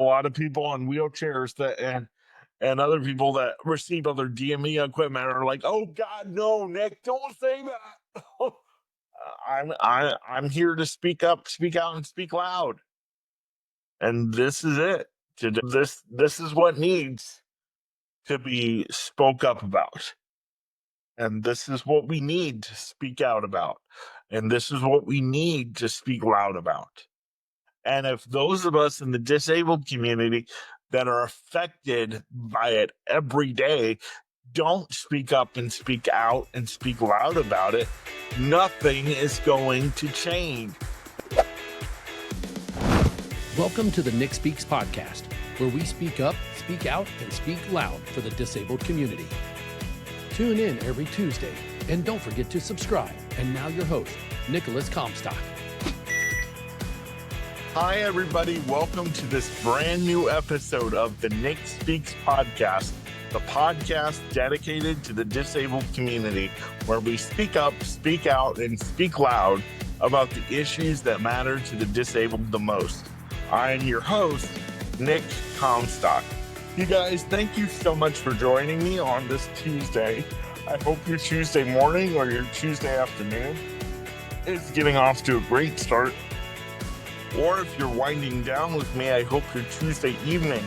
a lot of people on wheelchairs and other people that receive other DME equipment are like, "Oh God, no, Nick, don't say that." I'm here to speak up, speak out, and speak loud, and this is it. This is what needs to be spoke up about, and this is what we need to speak out about, and this is what we need to speak loud about. And if those of us in the disabled community that are affected by it every day don't speak up and speak out and speak loud about it, nothing is going to change. Welcome to the Nick Speaks podcast, where we speak up, speak out, and speak loud for the disabled community. Tune in every Tuesday, and don't forget to subscribe. And now your host, Nicolas Comstock. Hi, everybody. Welcome to this brand new episode of the Nick Speaks podcast, the podcast dedicated to the disabled community, where we speak up, speak out, and speak loud about the issues that matter to the disabled the most. I am your host, Nick Comstock. You guys, thank you so much for joining me on this Tuesday. I hope your Tuesday morning or your Tuesday afternoon is getting off to a great start. Or if you're winding down with me, I hope your Tuesday evening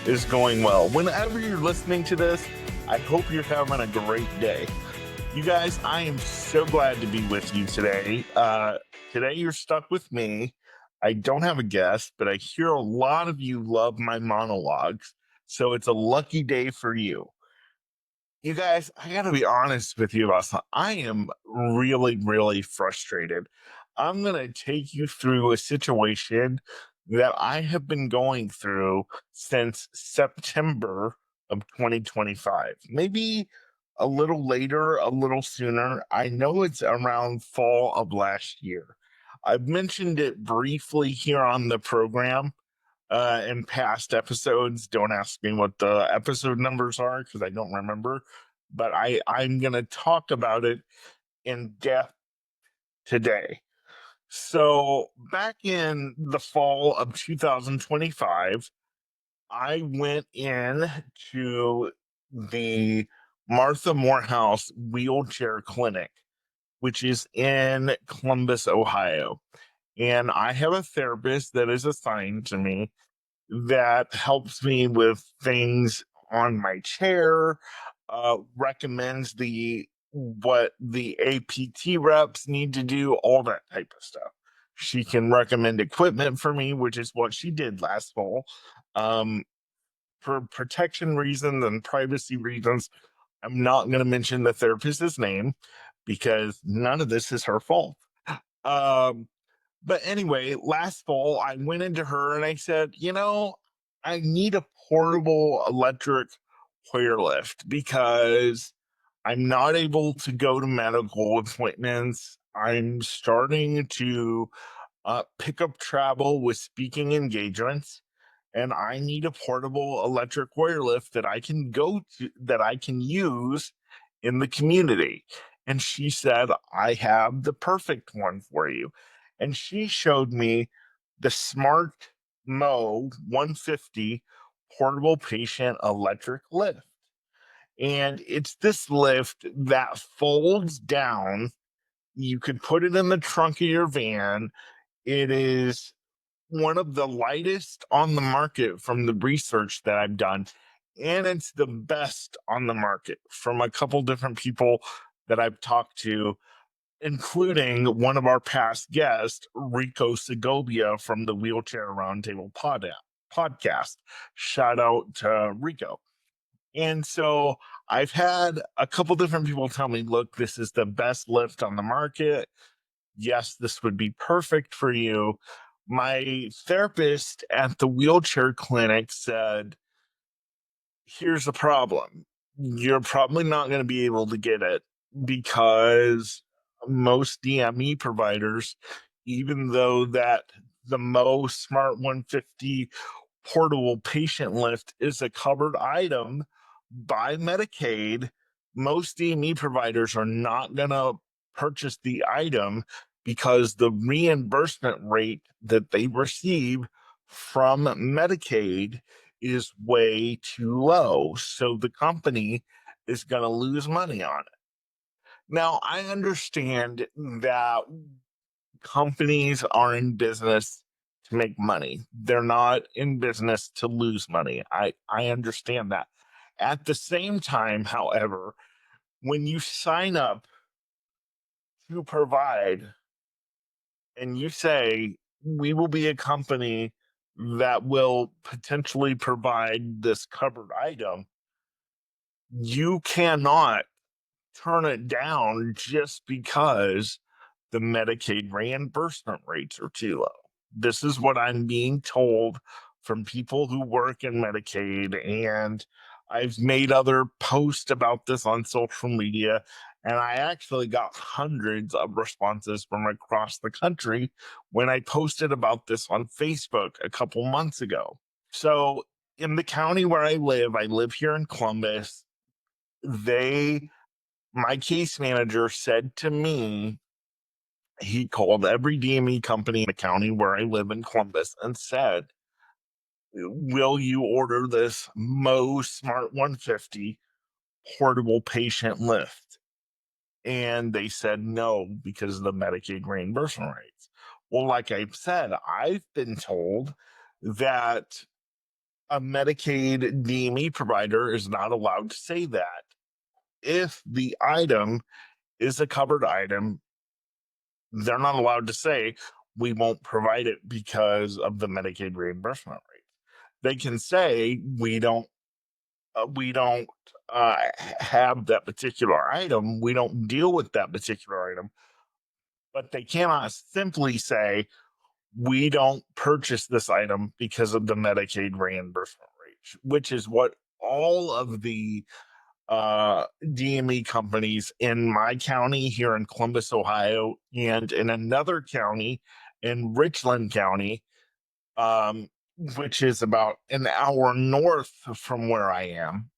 is going well. Whenever you're listening to this, I hope you're having a great day. You guys, I am so glad to be with you today. Today you're stuck with me. I don't have a guest, but I hear a lot of you love my monologues, so it's a lucky day for you. You guys, I gotta be honest with you about something. I am really, really frustrated. I'm gonna take you through a situation that I have been going through since September of 2025. Maybe a little later, a little sooner. I know it's around fall of last year. I've mentioned it briefly here on the program in past episodes. Don't ask me what the episode numbers are because I don't remember. But I'm going to talk about it in depth today. So back in the fall of 2025, I went in to the Martha Morehouse Wheelchair Clinic, which is in Columbus, Ohio. And I have a therapist that is assigned to me that helps me with things on my chair, recommends what the APT reps need to do, all that type of stuff. She can recommend equipment for me, which is what she did last fall. For protection reasons and privacy reasons, I'm not going to mention the therapist's name because none of this is her fault. But anyway, last fall, I went into her and I said, I need a portable electric Hoyer lift because I'm not able to go to medical appointments. I'm starting to pick up travel with speaking engagements, and I need a portable electric Hoyer lift that I can go to, that I can use in the community. And she said, I have the perfect one for you. And she showed me the Smart Mo 150 portable patient electric lift. And it's this lift that folds down. You could put it in the trunk of your van. It is one of the lightest on the market from the research that I've done. And it's the best on the market from a couple different people that I've talked to, including one of our past guests, Rico Segovia from the Wheelchair Roundtable podcast. Shout out to Rico. And so I've had a couple different people tell me, look, this is the best lift on the market. Yes, this would be perfect for you. My therapist at the wheelchair clinic said, here's the problem. You're probably not going to be able to get it because most DME providers, even though that the Mo Smart 150 portable patient lift is a covered item by Medicaid, most DME providers are not going to purchase the item because the reimbursement rate that they receive from Medicaid is way too low. So the company is going to lose money on it. Now, I understand that companies are in business to make money. They're not in business to lose money. I understand that. At the same time, however, when you sign up to provide and you say, we will be a company that will potentially provide this covered item, you cannot turn it down just because the Medicaid reimbursement rates are too low. This is what I'm being told from people who work in Medicaid, and I've made other posts about this on social media, and I actually got hundreds of responses from across the country when I posted about this on Facebook a couple months ago. So, in the county where I live here in Columbus, my case manager said to me, he called every DME company in the county where I live in Columbus and said, will you order this Mo Smart 150 portable patient lift? And they said no because of the Medicaid reimbursement rates. Well, like I've said, I've been told that a Medicaid DME provider is not allowed to say that. If the item is a covered item, they're not allowed to say we won't provide it because of the Medicaid reimbursement rate. They can say we don't have that particular item. We don't deal with that particular item, but they cannot simply say we don't purchase this item because of the Medicaid reimbursement rate, which is what all of the DME companies in my county here in Columbus, Ohio, and in another county in Richland County, which is about an hour north from where I am,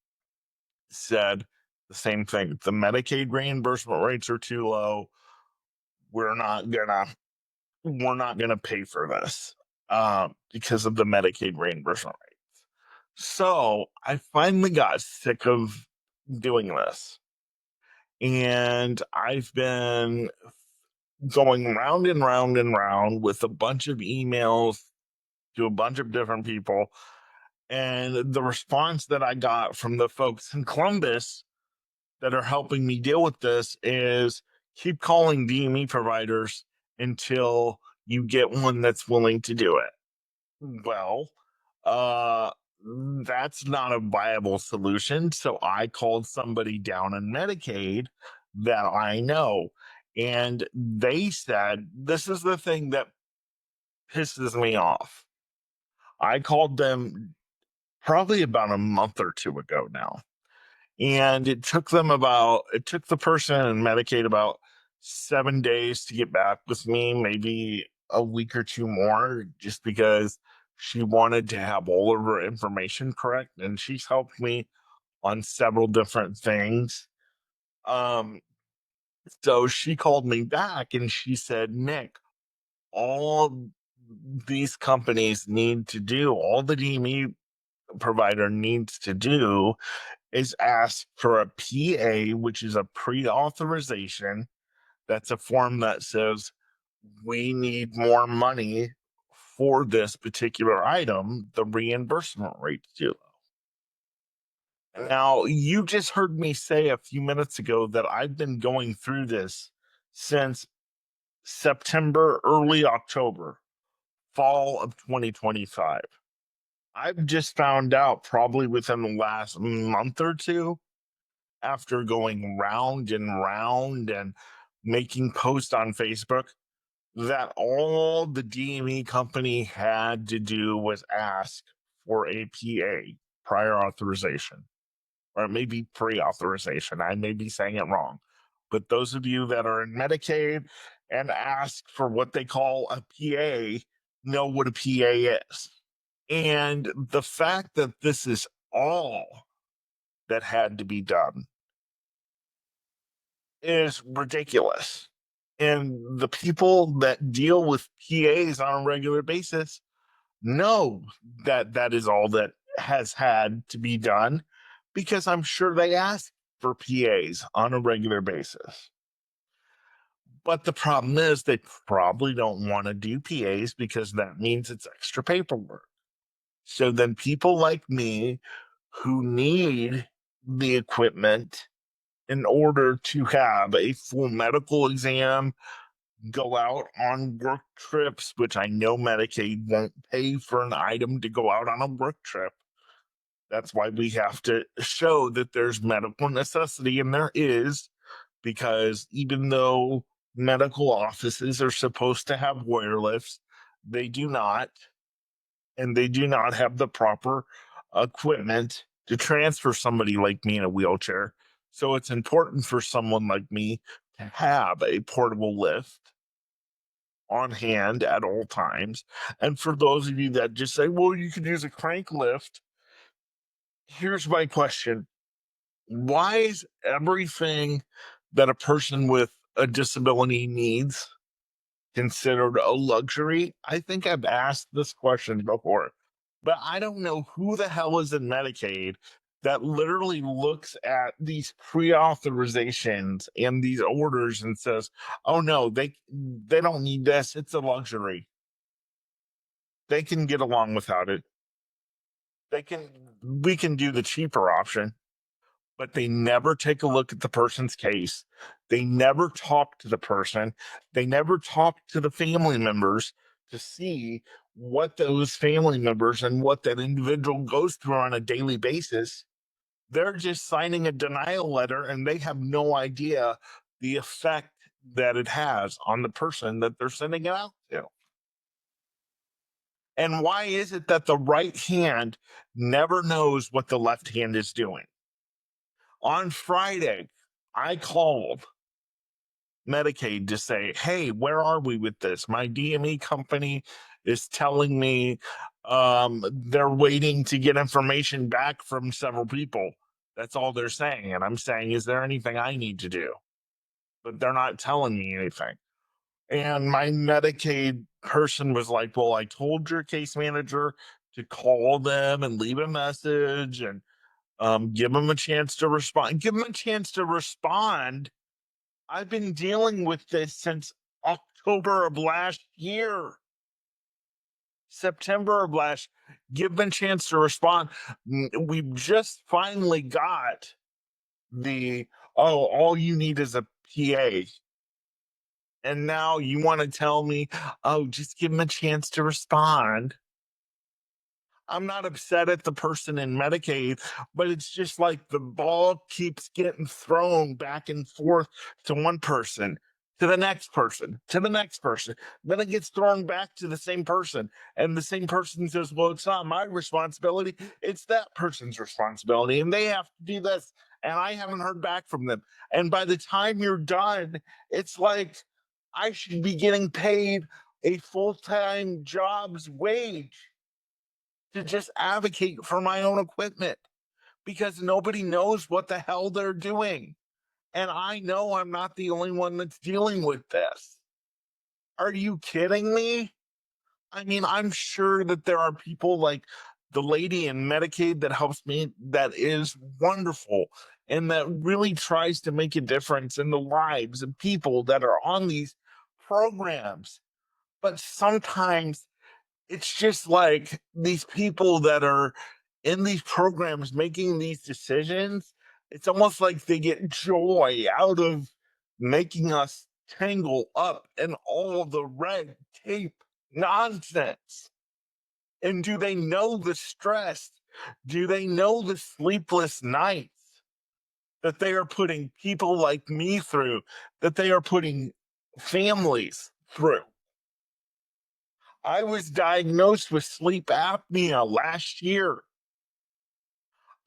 said the same thing. The Medicaid reimbursement rates are too low. We're not gonna pay for this because of the Medicaid reimbursement rates. So I finally got sick of doing this. And I've been going round and round and round with a bunch of emails to a bunch of different people. And the response that I got from the folks in Columbus that are helping me deal with this is keep calling DME providers until you get one that's willing to do it. Well, uh, that's not a viable solution. So I called somebody down in Medicaid that I know, and they said, this is the thing that pisses me off. I called them probably about a month or two ago now. And it took the person in Medicaid about 7 days to get back with me, maybe a week or two more, just because she wanted to have all of her information correct. And she's helped me on several different things. Um, so she called me back and she said, Nick, all these companies need to do, all the DME provider needs to do is ask for a PA, which is a pre-authorization. That's a form that says we need more money for this particular item. The reimbursement rate's too low. Now, you just heard me say a few minutes ago that I've been going through this since September, early October, fall of 2025. I've just found out probably within the last month or two, after going round and round and making posts on Facebook, that all the DME company had to do was ask for a PA, prior authorization, or maybe pre-authorization. I may be saying it wrong. But those of you that are in Medicaid and ask for what they call a PA know what a PA is. And the fact that this is all that had to be done is ridiculous. And the people that deal with PAs on a regular basis know that that is all that has had to be done, because I'm sure they ask for PAs on a regular basis. But the problem is they probably don't want to do PAs because that means it's extra paperwork. So then people like me who need the equipment in order to have a full medical exam, go out on work trips, which I know Medicaid won't pay for an item to go out on a work trip. That's why we have to show that there's medical necessity, and there is, because even though medical offices are supposed to have wire lifts, they do not, and they do not have the proper equipment to transfer somebody like me in a wheelchair. So it's important for someone like me to have a portable lift on hand at all times. And for those of you that just say, well, you could use a crank lift, here's my question. Why is everything that a person with a disability needs considered a luxury? I think I've asked this question before, but I don't know who the hell is in Medicaid that literally looks at these pre-authorizations and these orders and says, "Oh no, they don't need this. It's a luxury. They can get along without it. We can do the cheaper option." But they never take a look at the person's case. They never talk to the person. They never talk to the family members to see what those family members and what that individual goes through on a daily basis. They're just signing a denial letter and they have no idea the effect that it has on the person that they're sending it out to. And why is it that the right hand never knows what the left hand is doing? On Friday, I called Medicaid to say, hey, where are we with this? My DME company is telling me they're waiting to get information back from several people. That's all they're saying. And I'm saying, is there anything I need to do? But they're not telling me anything. And my Medicaid person was like, well, I told your case manager to call them and leave a message and give them a chance to respond. Give them a chance to respond. I've been dealing with this since October of last year, September of last. Give them a chance to respond. We've just finally got the, oh, all you need is a PA. And now you want to tell me, oh, just give them a chance to respond. I'm not upset at the person in Medicaid, but it's just like the ball keeps getting thrown back and forth to one person, to the next person, to the next person. Then it gets thrown back to the same person. And the same person says, well, it's not my responsibility. It's that person's responsibility. And they have to do this. And I haven't heard back from them. And by the time you're done, it's like I should be getting paid a full-time job's wage to just advocate for my own equipment because nobody knows what the hell they're doing. And I know I'm not the only one that's dealing with this. Are you kidding me? I mean, I'm sure that there are people like the lady in Medicaid that helps me, that is wonderful and that really tries to make a difference in the lives of people that are on these programs. But sometimes it's just like these people that are in these programs making these decisions. It's almost like they get joy out of making us tangle up in all the red tape nonsense. And do they know the stress? Do they know the sleepless nights that they are putting people like me through, that they are putting families through? I was diagnosed with sleep apnea last year.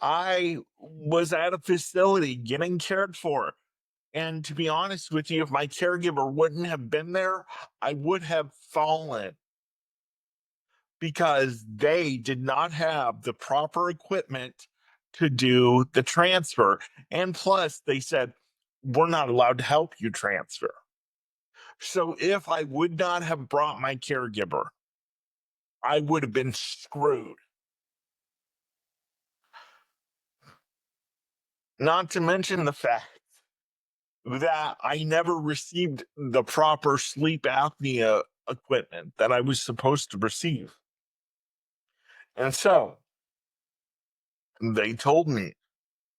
I was at a facility getting cared for. And to be honest with you, if my caregiver wouldn't have been there, I would have fallen because they did not have the proper equipment to do the transfer. And plus, they said, we're not allowed to help you transfer. So if I would not have brought my caregiver, I would have been screwed. Not to mention the fact that I never received the proper sleep apnea equipment that I was supposed to receive. And so they told me,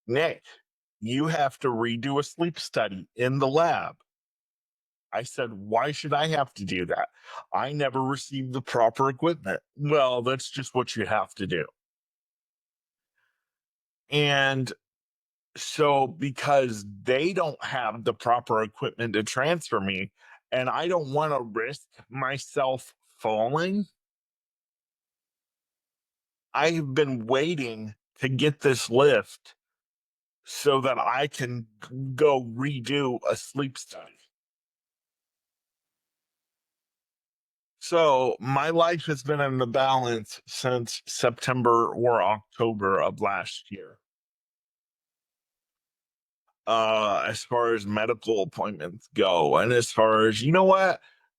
Nick, you have to redo a sleep study in the lab. I said, why should I have to do that? I never received the proper equipment. Well, that's just what you have to do. And so, because they don't have the proper equipment to transfer me, and I don't want to risk myself falling, I have been waiting to get this lift so that I can go redo a sleep study. So my life has been in the balance since September or October of last year. As far as medical appointments go, and as far as,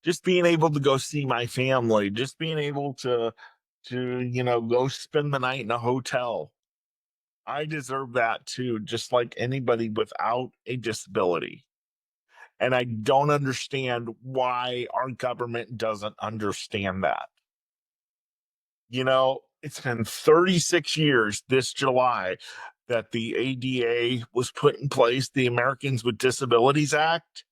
just being able to go see my family, just being able to go spend the night in a hotel. I deserve that too, just like anybody without a disability. And I don't understand why our government doesn't understand that. It's been 36 years this July that the ADA was put in place, the Americans with Disabilities Act,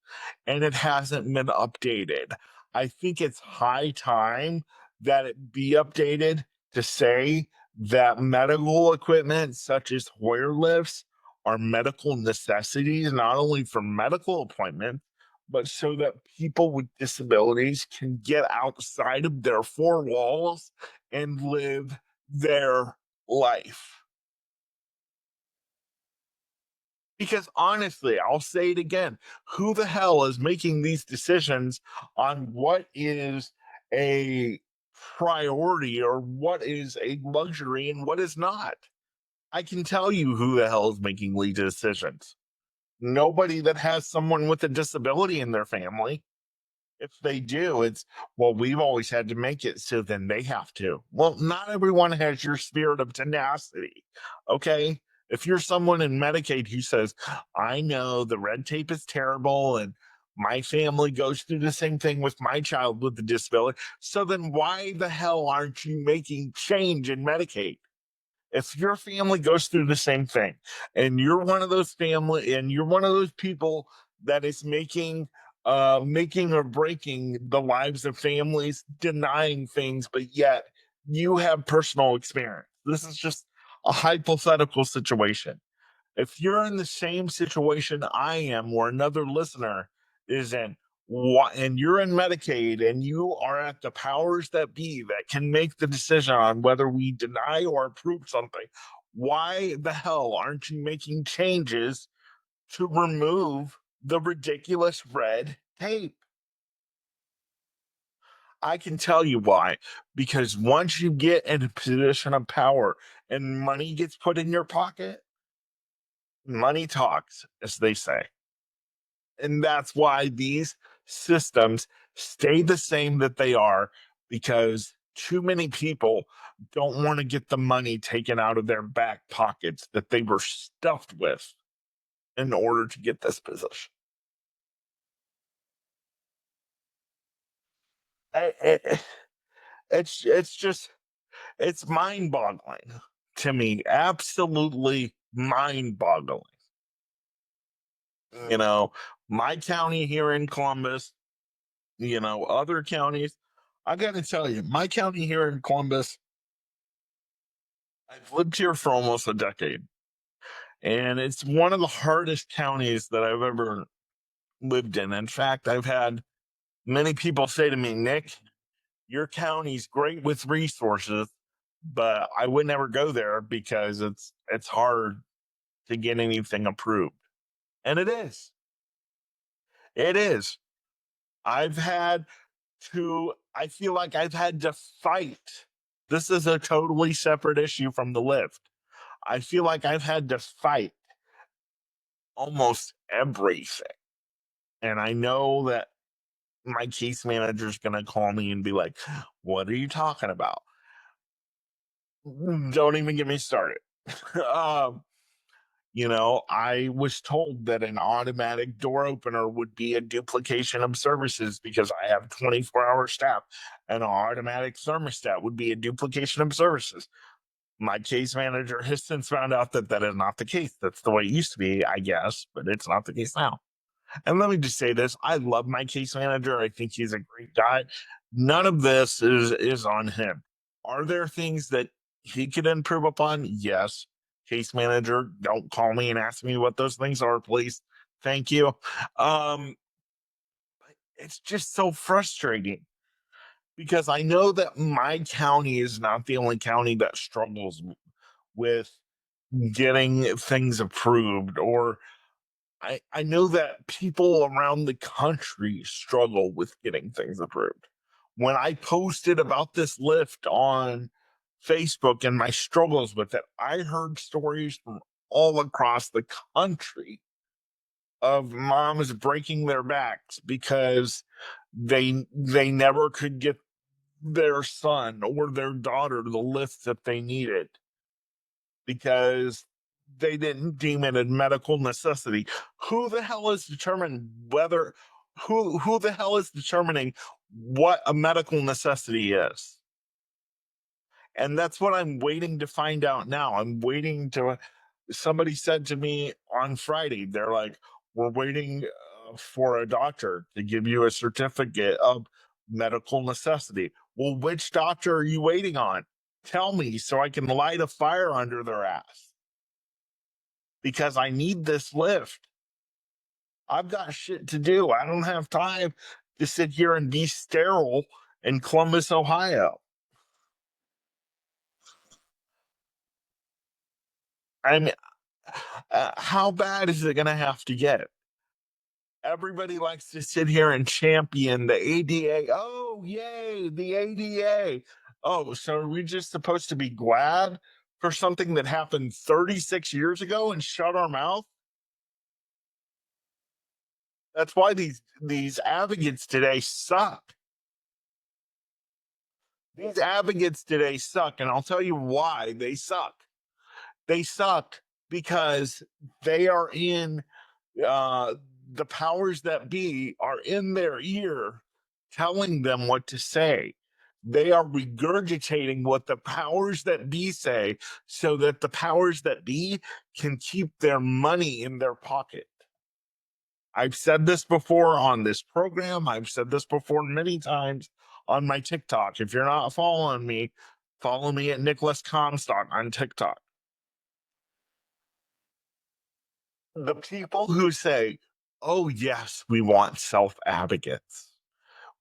and it hasn't been updated. I think it's high time that it be updated to say that medical equipment such as Hoyer lifts are medical necessities, not only for medical appointments, but so that people with disabilities can get outside of their four walls and live their life. Because honestly, I'll say it again, who the hell is making these decisions on what is a priority or what is a luxury and what is not? I can tell you who the hell is making these decisions. Nobody that has someone with a disability in their family. If they do, it's, well, we've always had to make it, so then they have to. Well, not everyone has your spirit of tenacity. Okay. If you're someone in Medicaid who says, I know the red tape is terrible and my family goes through the same thing with my child with the disability, so then why the hell aren't you making change in Medicaid? If your family goes through the same thing and you're one of those family and you're one of those people that is making or breaking the lives of families, denying things, but yet you have personal experience. This is just a hypothetical situation. If you're in the same situation I am, or another listener is in, and you're in Medicaid and you are at the powers that be that can make the decision on whether we deny or approve something, why the hell aren't you making changes to remove the ridiculous red tape? I can tell you why. Because once you get in a position of power and money gets put in your pocket, money talks, as they say. And that's why these systems stay the same that they are, because too many people don't want to get the money taken out of their back pockets that they were stuffed with in order to get this position. It's just, it's mind-boggling to me, absolutely mind-boggling. You know, my county here in Columbus, other counties. I got to tell you, my county here in Columbus, I've lived here for almost a decade, and it's one of the hardest counties that I've ever lived in. In fact, I've had many people say to me, Nick, your county's great with resources, but I would never go there because it's hard to get anything approved. And it is. It is. I've had I feel like I've had to fight. This is a totally separate issue from the lift. I feel like I've had to fight almost everything. And I know that my case manager is going to call me and be like, what are you talking about? Don't even get me started. um, I was told that an automatic door opener would be a duplication of services because I have 24-hour staff. An automatic thermostat would be a duplication of services. My case manager has since found out that that is not the case. That's the way it used to be, I guess, but it's not the case now. And let me just say this: I love my case manager. I think he's a great guy. None of this is on him. Are there things that he could improve upon? Yes. Case manager, don't call me and ask me what those things are, please. Thank you. Um, it's just so frustrating because I know that my county is not the only county that struggles with getting things approved, or I know that people around the country struggle with getting things approved. When I posted about this lift on Facebook and my struggles with it, I heard stories from all across the country of moms breaking their backs because they never could get their son or their daughter the lift that they needed because they didn't deem it a medical necessity. Who the hell is determined whether who the hell is determining what a medical necessity is? And that's what I'm waiting to find out now. I'm waiting to somebody said to me on Friday, they're like, we're waiting for a doctor to give you a certificate of medical necessity. Well, which doctor are you waiting on? Tell me so I can light a fire under their ass because I need this lift. I've got shit to do. I don't have time to sit here and be sterile in Columbus, Ohio. I mean, how bad is it going to have to get? Everybody likes to sit here and champion the ADA. Oh, yay, the ADA. Oh, so are we just supposed to be glad for something that happened 36 years ago and shut our mouth? That's why these advocates today suck. These advocates today suck, and I'll tell you why they suck. They suck because they are in uh, the powers that be are in their ear telling them what to say. They are regurgitating what the powers that be say so that the powers that be can keep their money in their pocket. I've said this before on this program. I've said this before many times on my TikTok. If you're not following me, follow me at Nicolas Comstock on TikTok. The people who say, oh, yes, we want self advocates.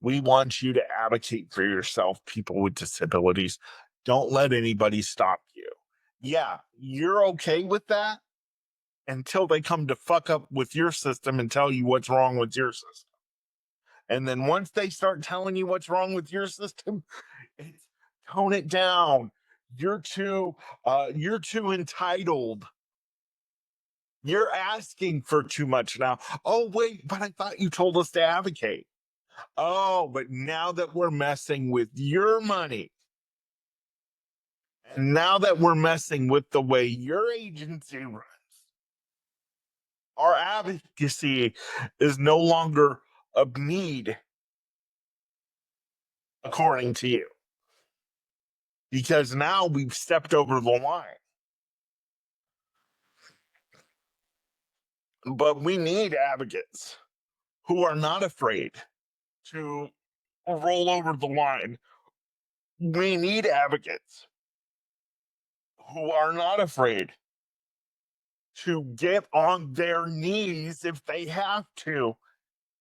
We want you to advocate for yourself, people with disabilities. Don't let anybody stop you. Yeah, you're okay with that until they come to fuck up with your system and tell you what's wrong with your system. And then once they start telling you what's wrong with your system, it's tone it down. You're too entitled. You're asking for too much now. Oh, wait, but I thought you told us to advocate. Oh, but now that we're messing with your money, and now that we're messing with the way your agency runs, our advocacy is no longer of need, according to you, because now we've stepped over the line. But we need advocates who are not afraid to roll over the line. We need advocates who are not afraid to get on their knees if they have to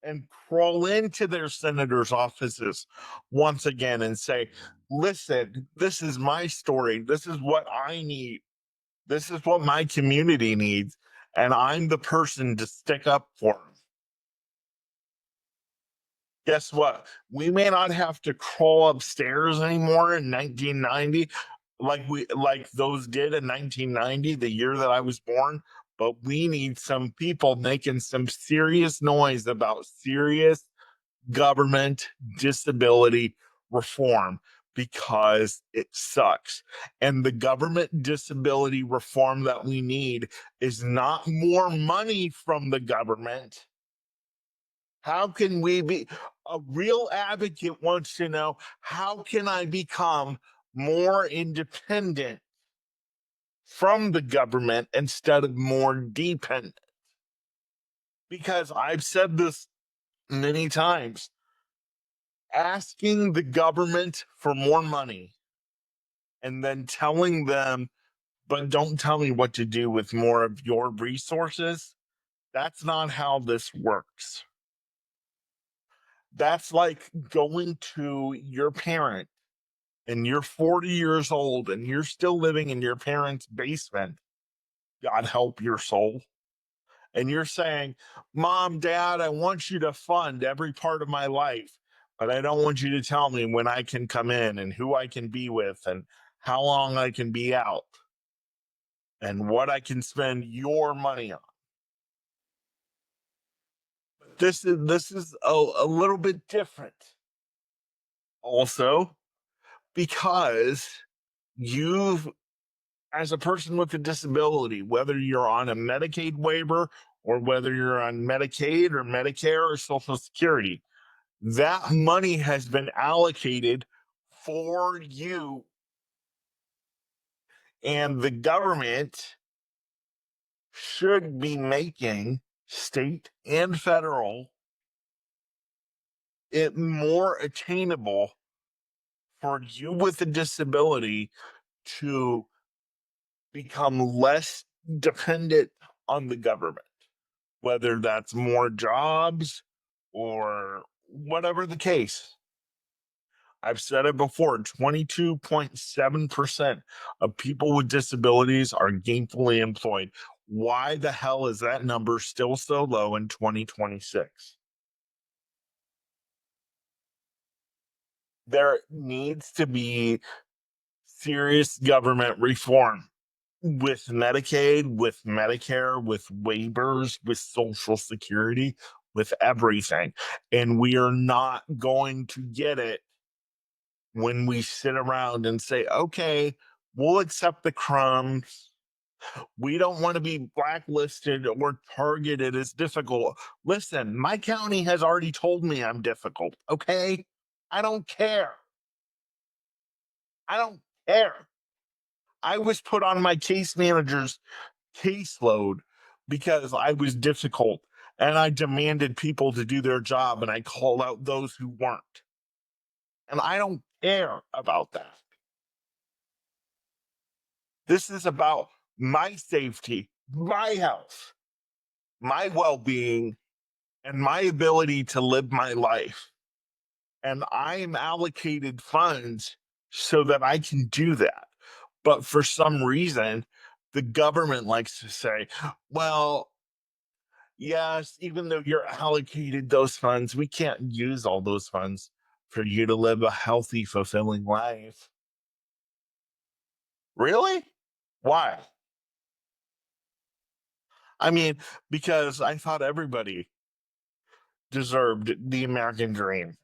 and crawl into their senators' offices once again and say, listen, this is my story. This is what I need. This is what my community needs. And I'm the person to stick up for them. Guess what? We may not have to crawl upstairs anymore in 1990 like those did in 1990, the year that I was born, but we need some people making some serious noise about serious government disability reform because it sucks. And the government disability reform that we need is not more money from the government. How can we be a real advocate wants to know, how can I become more independent from the government instead of more dependent? Because I've said this many times, asking the government for more money and then telling them, but don't tell me what to do with more of your resources. That's not how this works. That's like going to your parent and you're 40 years old and you're still living in your parents' basement. God help your soul. And you're saying, Mom, Dad, I want you to fund every part of my life, but I don't want you to tell me when I can come in and who I can be with and how long I can be out and what I can spend your money on. This is a little bit different. Also, because you've, as a person with a disability, whether you're on a Medicaid waiver or whether you're on Medicaid or Medicare or Social Security, that money has been allocated for you. And the government should be making state and federal it more attainable for you with a disability to become less dependent on the government, whether that's more jobs or whatever the case. I've said it before, 22.7% of people with disabilities are gainfully employed. Why the hell is that number still so low in 2026? There needs to be serious government reform with Medicaid, with Medicare, with waivers, with Social Security, with everything. And we are not going to get it when we sit around and say, okay, we'll accept the crumbs. We don't want to be blacklisted or targeted as difficult. Listen, my county has already told me I'm difficult. Okay. I don't care. I don't care. I was put on my case manager's caseload because I was difficult and I demanded people to do their job and I called out those who weren't. And I don't care about that. This is about my safety, my health, my well being, and my ability to live my life. And I am allocated funds so that I can do that. But for some reason, the government likes to say, well, yes, even though you're allocated those funds, we can't use all those funds for you to live a healthy, fulfilling life. Really? Why? I mean, because I thought everybody deserved the American dream.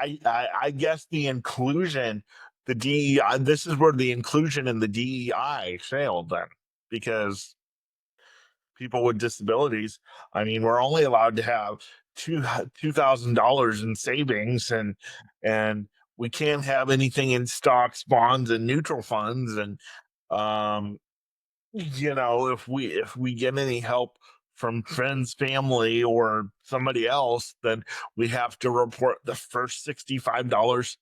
I guess the inclusion, the DEI, this is where the inclusion in the DEI failed then, because people with disabilities, I mean, we're only allowed to have $2,000 in savings, and we can't have anything in stocks, bonds, and neutral funds, and um, if we get any help from friends, family, or somebody else, then we have to report the first $65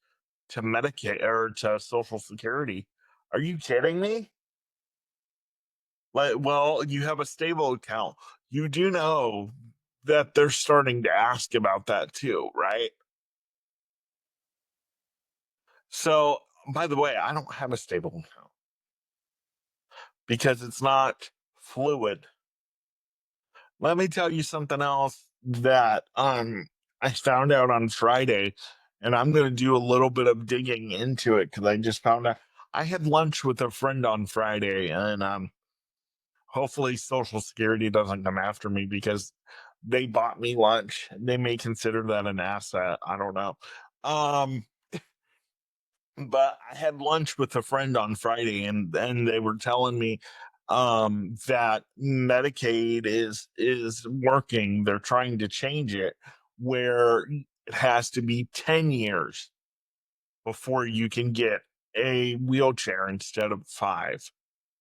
to Medicaid or to Social Security. Are you kidding me? Like, well, you have a stable account. You do know that they're starting to ask about that too, right? So, by the way, I don't have a stable account because it's not fluid. Let me tell you something else that I found out on Friday, and I'm going to do a little bit of digging into it because I just found out I had lunch with a friend on Friday, and hopefully Social Security doesn't come after me because They bought me lunch. They may consider that an asset. I don't know. Um, but I had lunch with a friend on Friday, and they were telling me that Medicaid is working. They're trying to change it where it has to be 10 years before you can get a wheelchair instead of 5,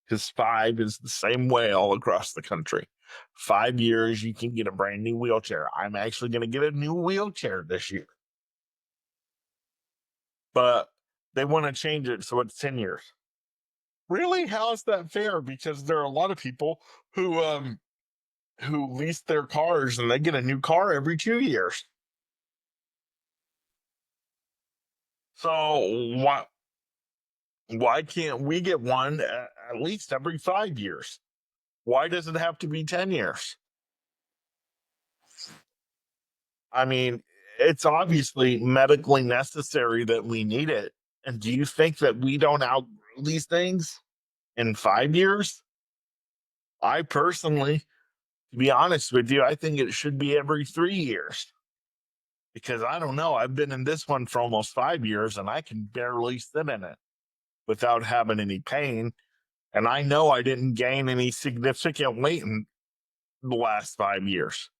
because 5 is the same way all across the country. 5 years you can get a brand new wheelchair. I'm actually going to get a new wheelchair this year, but they want to change it so it's 10 years. Really? How is that fair? Because there are a lot of people who lease their cars and they get a new car every 2 years. So why can't we get one at least every 5 years? Why does it have to be 10 years? I mean, it's obviously medically necessary that we need it. And do you think that we don't outgrow these things in 5 years? I personally, to be honest with you, I think it should be every 3 years, because I don't know. I've been in this one for almost 5 years and I can barely sit in it without having any pain. And I know I didn't gain any significant weight in the last 5 years.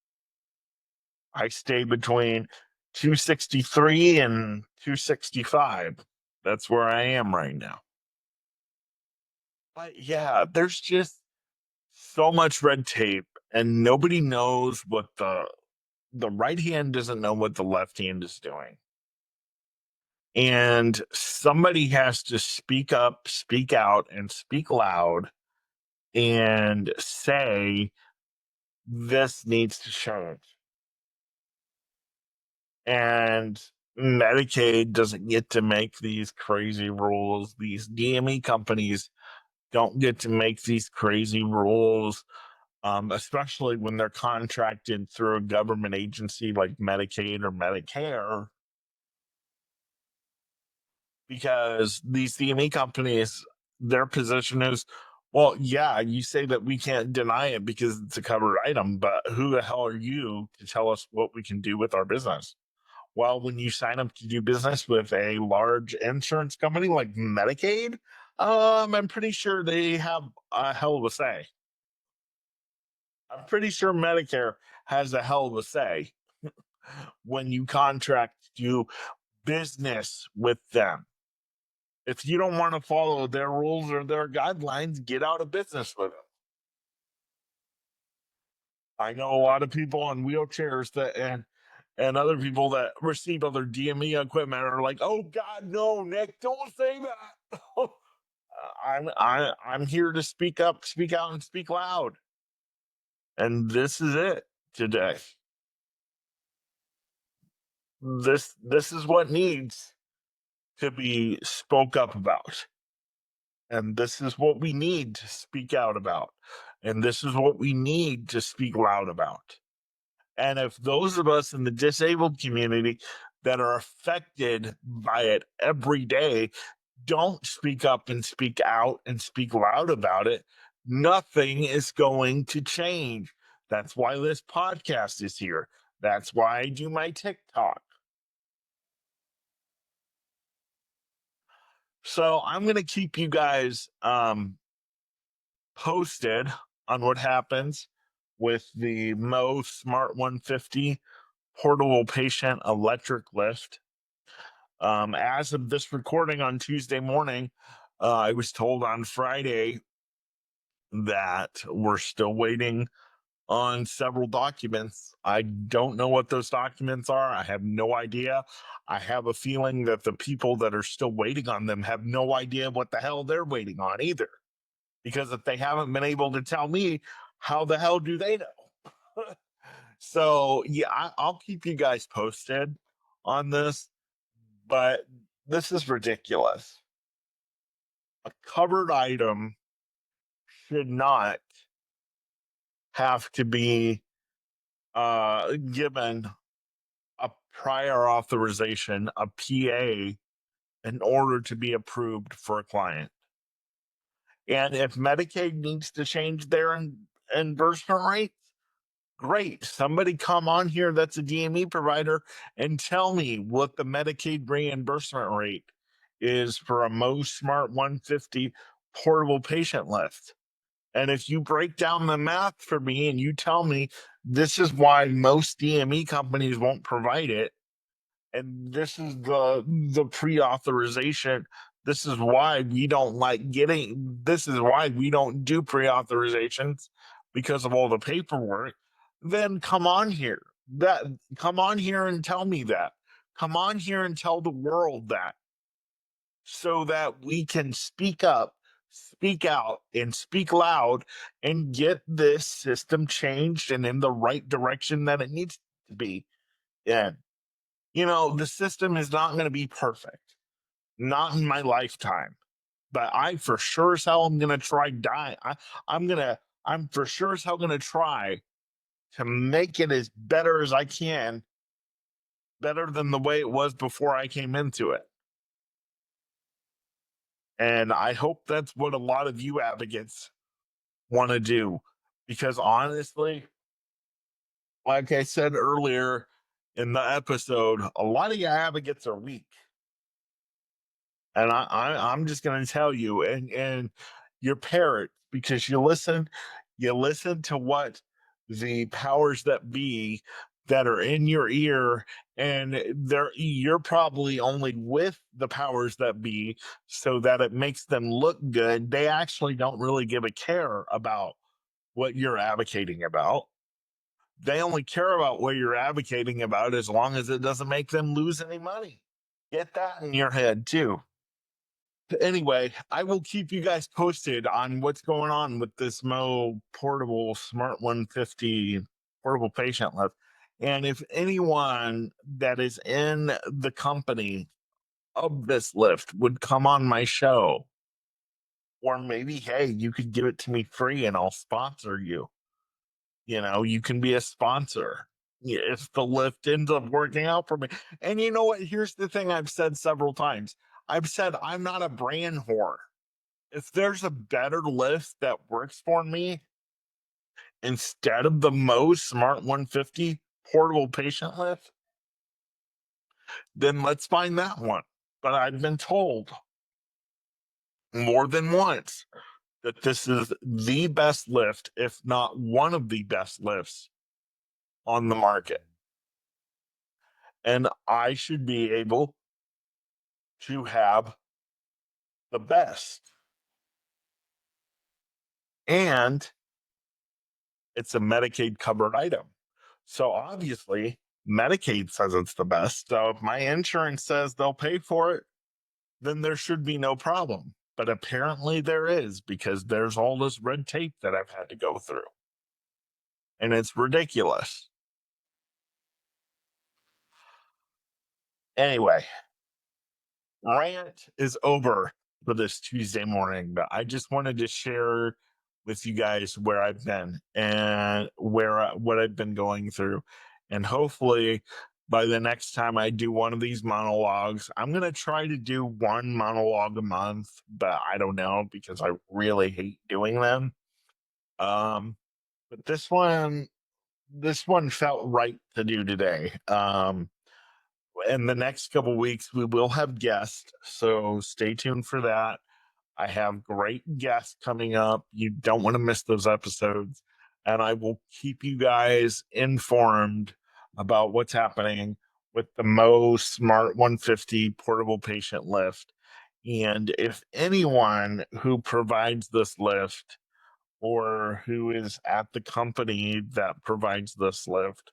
I stay between 263 and 265. That's where I am right now. But yeah, there's just so much red tape, and nobody knows what the right hand doesn't know what the left hand is doing. And somebody has to speak up, speak out, and speak loud and say this needs to change. And Medicaid doesn't get to make these crazy rules. These DME companies don't get to make these crazy rules, especially when they're contracted through a government agency like Medicaid or Medicare, because these DME companies, their position is, well, yeah, you say that we can't deny it because it's a covered item, but who the hell are you to tell us what we can do with our business? Well, when you sign up to do business with a large insurance company like Medicaid, I'm pretty sure they have a hell of a say. I'm pretty sure Medicare has a hell of a say when you contract to do business with them. If you don't want to follow their rules or their guidelines, get out of business with them. I know a lot of people on wheelchairs and other people that receive other DME equipment are like, "Oh God, no, Nick, don't say that." I'm here to speak up, speak out, and speak loud, and this is it today. This is what needs to be spoke up about, and this is what we need to speak out about, and this is what we need to speak loud about. And if those of us in the disabled community that are affected by it every day don't speak up and speak out and speak loud about it, nothing is going to change. That's why this podcast is here. That's why I do my TikTok. So I'm going to keep you guys posted on what happens with the Mo Smart 150 portable patient electric lift. As of this recording on Tuesday morning, I was told on Friday that we're still waiting on several documents. I don't know what those documents are. I have no idea. I have a feeling that the people that are still waiting on them have no idea what the hell they're waiting on either. Because if they haven't been able to tell me, how the hell do they know? So, yeah, I'll keep you guys posted on this, but this is ridiculous. A covered item should not have to be given a prior authorization, a PA, in order to be approved for a client. And if Medicaid needs to change their reimbursement rates, Great. Somebody come on here that's a DME provider and tell me what the Medicaid reimbursement rate is for a Mo Smart 150 portable patient lift. And if you break down the math for me and you tell me this is why most DME companies won't provide it, and this is the pre-authorization, this is why we don't like getting, this is why we don't do pre-authorizations, because of all the paperwork, then that come on here and tell me that, come on here and tell the world that, so that we can speak up, speak out, and speak loud and get this system changed and in the right direction that it needs to be in. The system is not going to be perfect, not in my lifetime, but I for sure as hell am going to try I'm for sure as hell going to try to make it as better as I can, better than the way it was before I came into it. And I hope that's what a lot of you advocates want to do, because honestly, like I said earlier in the episode, a lot of you advocates are weak. And I'm just going to tell you, and your parents, because you listen to what the powers that be that are in your ear, and you're probably only with the powers that be so that it makes them look good. They actually don't really give a care about what you're advocating about. They only care about what you're advocating about as long as it doesn't make them lose any money. Get that in your head too. Anyway, I will keep you guys posted on what's going on with this Mo portable Smart 150 portable patient lift. And if anyone that is in the company of this lift would come on my show, or maybe, hey, you could give it to me free and I'll sponsor you. You can be a sponsor if the lift ends up working out for me. And you know what? Here's the thing I've said several times. I've said I'm not a brand whore. If there's a better lift that works for me instead of the Mo Smart 150 portable patient lift, then let's find that one. But I've been told more than once that this is the best lift, if not one of the best lifts on the market. And I should be able to have the best. And it's a Medicaid covered item. So obviously, Medicaid says it's the best. So if my insurance says they'll pay for it, then there should be no problem. But apparently there is, because there's all this red tape that I've had to go through. And it's ridiculous. Anyway, rant is over for this Tuesday morning, but I just wanted to share with you guys where I've been and what I've been going through. And hopefully by the next time I do one of these monologues, I'm going to try to do one monologue a month, but I don't know, because I really hate doing them. But this one felt right to do today. In the next couple weeks, we will have guests, so stay tuned for that. I have great guests coming up. You don't want to miss those episodes, and I will keep you guys informed about what's happening with the Mo Smart 150 portable patient lift. And if anyone who provides this lift, or who is at the company that provides this lift,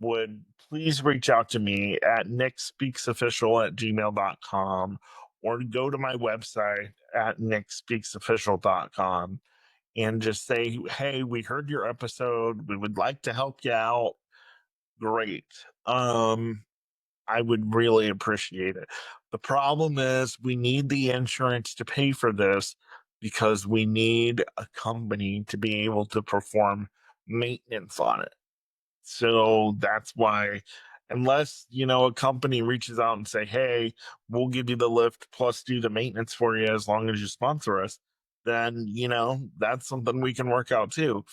would please reach out to me at nickspeaksofficial@gmail.com, or go to my website at nickspeaksofficial.com and just say, hey, we heard your episode. We would like to help you out. Great. I would really appreciate it. The problem is we need the insurance to pay for this, because we need a company to be able to perform maintenance on it. So that's why, unless, a company reaches out and say, hey, we'll give you the lift plus do the maintenance for you as long as you sponsor us, then, that's something we can work out too.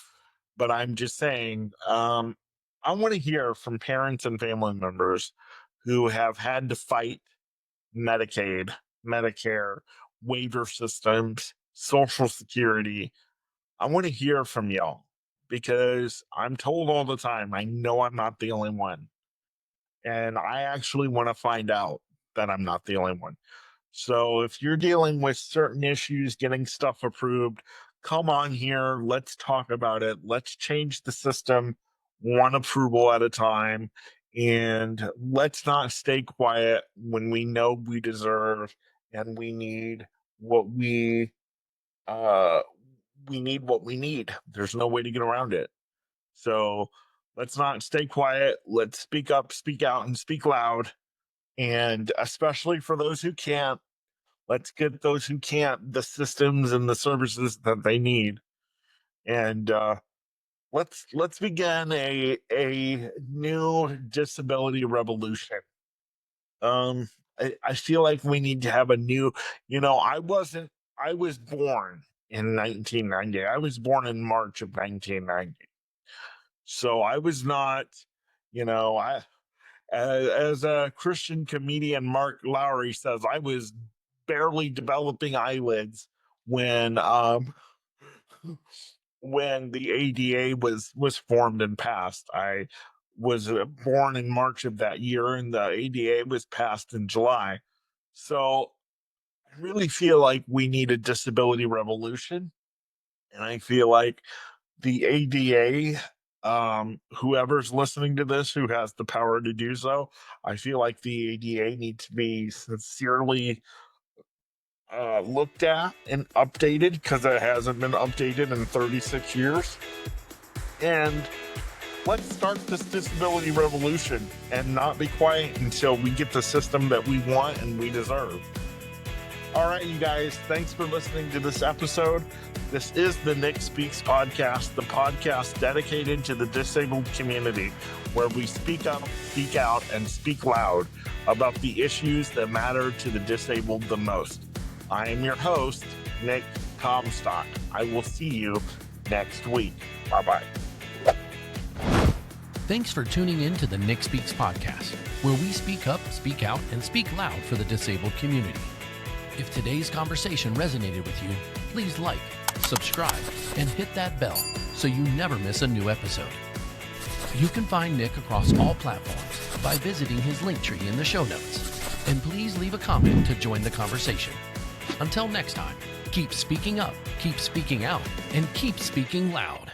but I'm just saying, I want to hear from parents and family members who have had to fight Medicaid, Medicare, waiver systems, Social Security. I want to hear from y'all because I'm told all the time, I know I'm not the only one. And I actually want to find out that I'm not the only one. So if you're dealing with certain issues, getting stuff approved, come on here. Let's talk about it. Let's change the system one approval at a time. And let's not stay quiet when we know we deserve and what we uh we need. There's no way to get around it. So let's not stay quiet. Let's speak up, speak out, and speak loud. And especially for those who can't, let's get those who can't the systems and the services that they need. And let's begin a new disability revolution. I feel like we need to have a new, I was born in 1990. I was born in March of 1990. So I was not, I as a Christian comedian Mark Lowry says, I was barely developing eyelids when when the ADA was formed and passed. I was born in March of that year, and the ADA was passed in July. So I really feel like we need a disability revolution, and I feel like the ADA, whoever's listening to this who has the power to do so, I feel like the ADA needs to be sincerely looked at and updated because it hasn't been updated in 36 years. And let's start this disability revolution and not be quiet until we get the system that we want and we deserve. All right, you guys, thanks for listening to this episode. This is the Nick Speaks podcast, the podcast dedicated to the disabled community, where we speak up, speak out, and speak loud about the issues that matter to the disabled the most. I am your host, Nick Comstock. I will see you next week. Bye-bye. Thanks for tuning in to the Nick Speaks podcast, where we speak up, speak out, and speak loud for the disabled community. If today's conversation resonated with you, please like, subscribe, and hit that bell so you never miss a new episode. You can find Nick across all platforms by visiting his Linktree in the show notes. And please leave a comment to join the conversation. Until next time, keep speaking up, keep speaking out, and keep speaking loud.